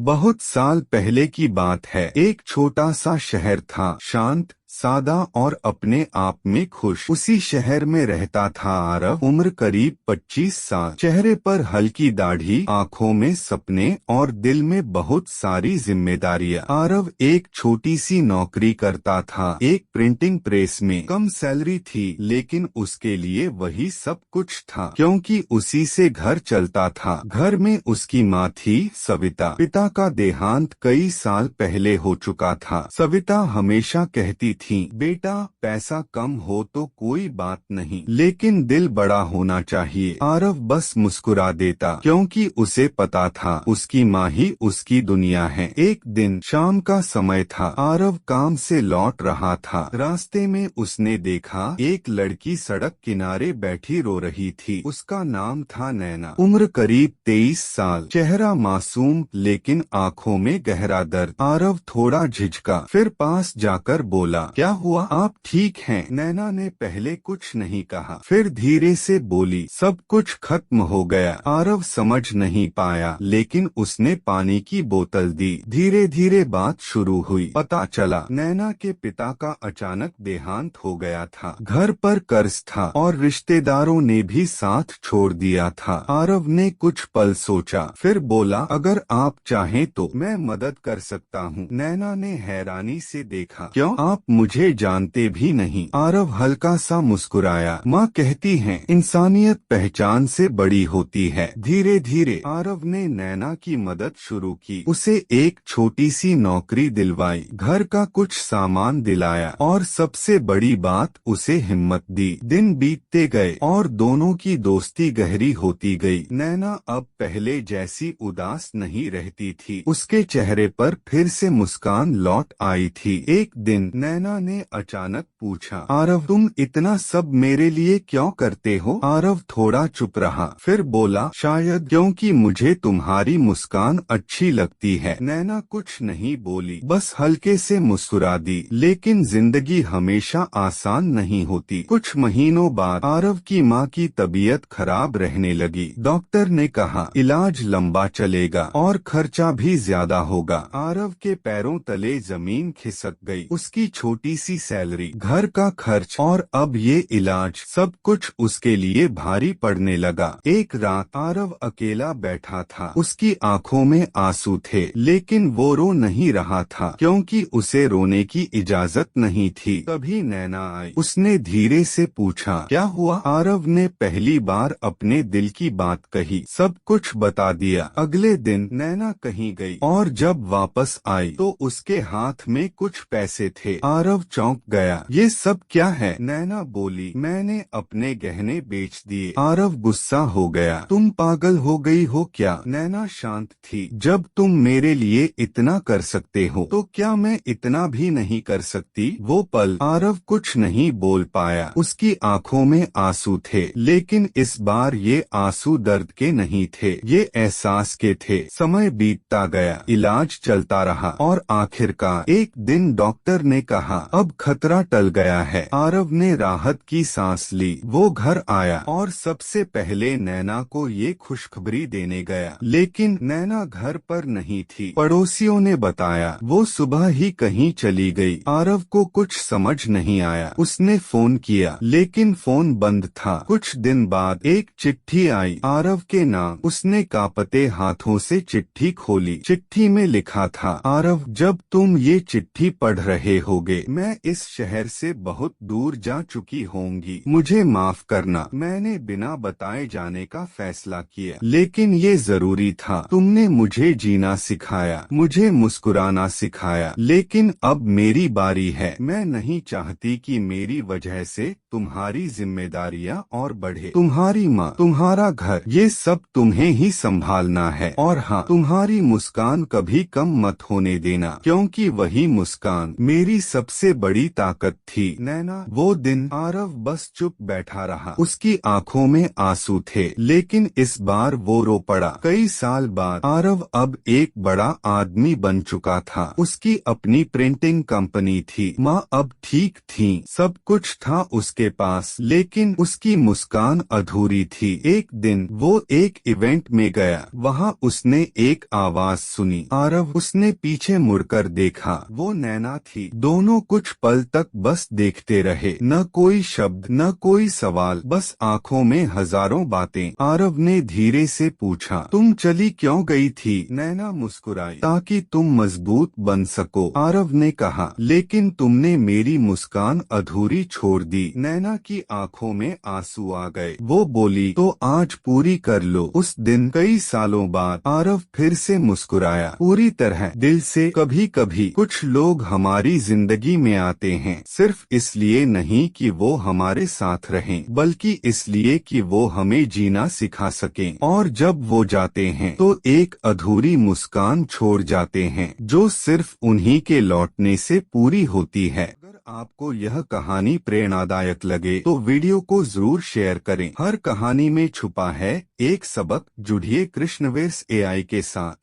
बहुत साल पहले की बात है। एक छोटा सा शहर था, शांत, सादा और अपने आप में खुश। उसी शहर में रहता था आरव। उम्र करीब 25 साल। चेहरे पर हल्की दाढ़ी, आंखों में सपने और दिल में बहुत सारी जिम्मेदारियां। आरव एक छोटी सी नौकरी करता था, एक प्रिंटिंग प्रेस में। कम सैलरी थी, लेकिन उसके लिए वही सब कुछ था, क्योंकि उसी से घर चलता था। घर में उसकी माँ थी, सविता। पिता का देहांत कई साल पहले हो चुका था। सविता हमेशा कहती थी, बेटा, पैसा कम हो तो कोई बात नहीं, लेकिन दिल बड़ा होना चाहिए। आरव बस मुस्कुरा देता, क्योंकि उसे पता था उसकी माँ ही उसकी दुनिया है। एक दिन शाम का समय था। आरव काम से लौट रहा था। रास्ते में उसने देखा एक लड़की सड़क किनारे बैठी रो रही थी। उसका नाम था नैना। उम्र करीब 23 साल। चेहरा मासूम, लेकिन आंखों में गहरा दर्द। आरव थोड़ा झिझका, फिर पास जाकर बोला, क्या हुआ, आप ठीक हैं? नैना ने पहले कुछ नहीं कहा, फिर धीरे से बोली, सब कुछ खत्म हो गया। आरव समझ नहीं पाया, लेकिन उसने पानी की बोतल दी। धीरे धीरे बात शुरू हुई। पता चला नैना के पिता का अचानक देहांत हो गया था। घर पर कर्ज था और रिश्तेदारों ने भी साथ छोड़ दिया था। आरव ने कुछ पल सोचा, फिर बोला, अगर आप चाहें तो मैं मदद कर सकता हूँ। नैना ने हैरानी से देखा, क्यों, आप मुझे जानते भी नहीं? आरव हल्का सा मुस्कुराया, माँ कहती हैं, इंसानियत पहचान से बड़ी होती है। धीरे धीरे आरव ने नैना की मदद शुरू की। उसे एक छोटी सी नौकरी दिलवाई, घर का कुछ सामान दिलाया और सबसे बड़ी बात, उसे हिम्मत दी। दिन बीतते गए और दोनों की दोस्ती गहरी होती गई। नैना अब पहले जैसी उदास नहीं रहती थी। उसके चेहरे पर फिर से मुस्कान लौट आई थी। एक दिन नैना ने अचानक पूछा, आरव, तुम इतना सब मेरे लिए क्यों करते हो? आरव थोड़ा चुप रहा, फिर बोला, शायद क्योंकि मुझे तुम्हारी मुस्कान अच्छी लगती है। नैना कुछ नहीं बोली, बस हल्के से मुस्कुरा दी। लेकिन जिंदगी हमेशा आसान नहीं होती। कुछ महीनों बाद आरव की माँ की तबीयत खराब रहने लगी। डॉक्टर ने कहा, इलाज लंबा चलेगा और खर्चा भी ज्यादा होगा। आरव के पैरों तले जमीन खिसक गई। उसकी छोटी सी सैलरी, घर का खर्च और अब ये इलाज, सब कुछ उसके लिए भारी पड़ने लगा। एक रात आरव अकेला बैठा था। उसकी आंखों में आंसू थे, लेकिन वो रो नहीं रहा था, क्योंकि उसे रोने की इजाजत नहीं थी। तभी नैना आई। उसने धीरे से पूछा, क्या हुआ? आरव ने पहली बार अपने दिल की बात कही, सब कुछ बता दिया। अगले दिन नैना कहीं गई और जब वापस आई तो उसके हाथ में कुछ पैसे थे। आरव चौंक गया, ये सब क्या है? नैना बोली, मैंने अपने गहने बेच दिए। आरव गुस्सा हो गया, तुम पागल हो गई हो क्या? नैना शांत थी, जब तुम मेरे लिए इतना कर सकते हो तो क्या मैं इतना भी नहीं कर सकती? वो पल आरव कुछ नहीं बोल पाया। उसकी आंखों में आंसू थे, लेकिन इस बार ये आंसू दर्द के नहीं थे, ये एहसास के थे। समय बीतता गया, इलाज चलता रहा और आखिरकार एक दिन डॉक्टर ने कहा, अब खतरा टल गया है। आरव ने राहत की सांस ली। वो घर आया और सबसे पहले नैना को ये खुशखबरी देने गया, लेकिन नैना घर पर नहीं थी। पड़ोसियों ने बताया वो सुबह ही कहीं चली गई। आरव को कुछ समझ नहीं आया। उसने फोन किया, लेकिन फोन बंद था। कुछ दिन बाद एक चिट्ठी आई, आरव के नाम। उसने कांपते हाथों से चिट्ठी खोली। चिट्ठी में लिखा था, आरव, जब तुम ये चिट्ठी पढ़ रहे होगे, मैं इस शहर से बहुत दूर जा चुकी होंगी। मुझे माफ करना, मैंने बिना बताए जाने का फैसला किया, लेकिन ये जरूरी था। तुमने मुझे जीना सिखाया, मुझे मुस्कुराना सिखाया, लेकिन अब मेरी बारी है। मैं नहीं चाहती कि मेरी वजह से तुम्हारी जिम्मेदारियां और बढ़े। तुम्हारी माँ, तुम्हारा घर, ये सब तुम्हें ही संभालना है। और हाँ, तुम्हारी मुस्कान कभी कम मत होने देना, क्योंकि वही मुस्कान मेरी सबसे सबसे बड़ी ताकत थी। नैना वो दिन आरव बस चुप बैठा रहा। उसकी आंखों में आंसू थे, लेकिन इस बार वो रो पड़ा। कई साल बाद आरव अब एक बड़ा आदमी बन चुका था। उसकी अपनी प्रिंटिंग कंपनी थी। माँ अब ठीक थी, सब कुछ था उसके पास, लेकिन उसकी मुस्कान अधूरी थी। एक दिन वो एक इवेंट में गया। वहाँ उसने एक आवाज सुनी। आरव उसने पीछे मुड़कर देखा। वो नैना थी। दोनों कुछ पल तक बस देखते रहे, न कोई शब्द, न कोई सवाल, बस आंखों में हजारों बातें। आरव ने धीरे से पूछा, तुम चली क्यों गई थी? नैना मुस्कुराई, ताकि तुम मजबूत बन सको। आरव ने कहा, लेकिन तुमने मेरी मुस्कान अधूरी छोड़ दी। नैना की आंखों में आंसू आ गए। वो बोली, तो आज पूरी कर लो। उस दिन कई सालों बाद आरव फिर से मुस्कुराया, पूरी तरह दिल से। कभी कभी कुछ लोग हमारी जिंदगी में आते हैं सिर्फ इसलिए नहीं कि वो हमारे साथ रहें, बल्कि इसलिए कि वो हमें जीना सिखा सकें। और जब वो जाते हैं तो एक अधूरी मुस्कान छोड़ जाते हैं, जो सिर्फ उन्हीं के लौटने से पूरी होती है। अगर आपको यह कहानी प्रेरणादायक लगे तो वीडियो को जरूर शेयर करें। हर कहानी में छुपा है एक सबक। जुड़िए कृष्णवेर्स AI के साथ।